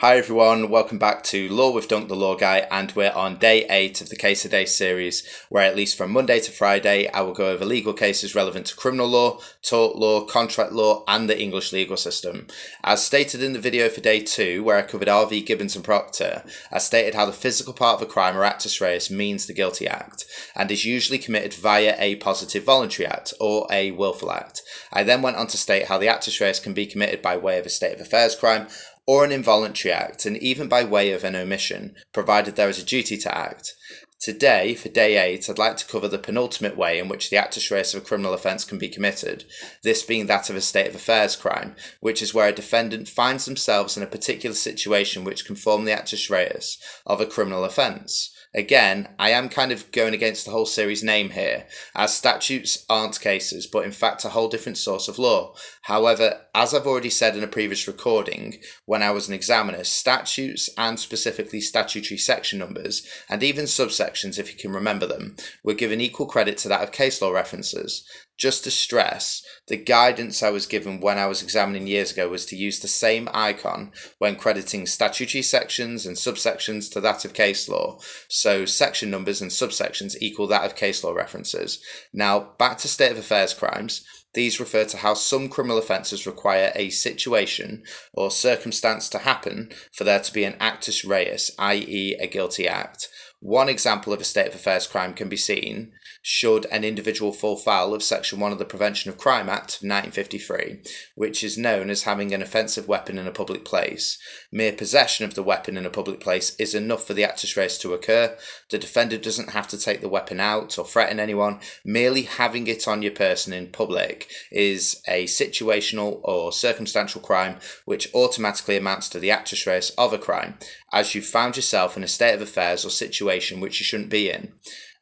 Hi everyone, welcome back to Law with Dunk the Law Guy, and we're on day 8 of the Case a Day series, where at least from Monday to Friday I will go over legal cases relevant to criminal law, tort law, contract law and the English legal system. As stated in the video for day 2, where I covered RV Gibbons and Proctor, I stated how the physical part of a crime or actus reus means the guilty act, and is usually committed via a positive voluntary act or a willful act. I then went on to state how the actus reus can be committed by way of a state of affairs crime, or an involuntary act, and even by way of an omission, provided there is a duty to act. Today, for day 8, I'd like to cover the penultimate way in which the actus reus of a criminal offence can be committed, this being that of a state of affairs crime, which is where a defendant finds themselves in a particular situation which can form the actus reus of a criminal offence. Again, I am kind of going against the whole series name here, as statutes aren't cases, but in fact a whole different source of law. However, as I've already said in a previous recording, when I was an examiner, statutes and specifically statutory section numbers, and even subsections if you can remember them, were given equal credit to that of case law references. Just to stress, the guidance I was given when I was examining years ago was to use the same icon when crediting statutory sections and subsections to that of case law, so section numbers and subsections equal that of case law references. Now, back to state of affairs crimes. These refer to how some criminal offences require a situation or circumstance to happen for there to be an actus reus, i.e. a guilty act. One example of a state of affairs crime can be seen should an individual fall foul of Section 1 of the Prevention of Crime Act of 1953, which is known as having an offensive weapon in a public place. Mere possession of the weapon in a public place is enough for the actus reus to occur. The defendant doesn't have to take the weapon out or threaten anyone. Merely having it on your person in public is a situational or circumstantial crime which automatically amounts to the actus reus of a crime, as you found yourself in a state of affairs or situation which you shouldn't be in.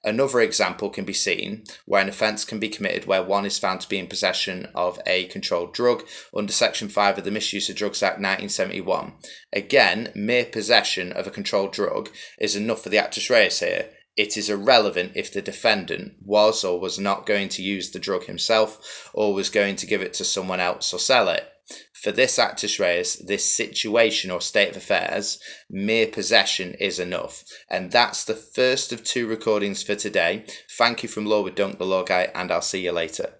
Another example can be seen where an offence can be committed where one is found to be in possession of a controlled drug under Section 5 of the Misuse of Drugs Act 1971. Again, mere possession of a controlled drug is enough for the actus reus here. It is irrelevant if the defendant was or was not going to use the drug himself or was going to give it to someone else or sell it. For this actus reus, this situation or state of affairs, mere possession is enough. And that's the first of 2 recordings for today. Thank you from Law with Dunk the Law Guy, and I'll see you later.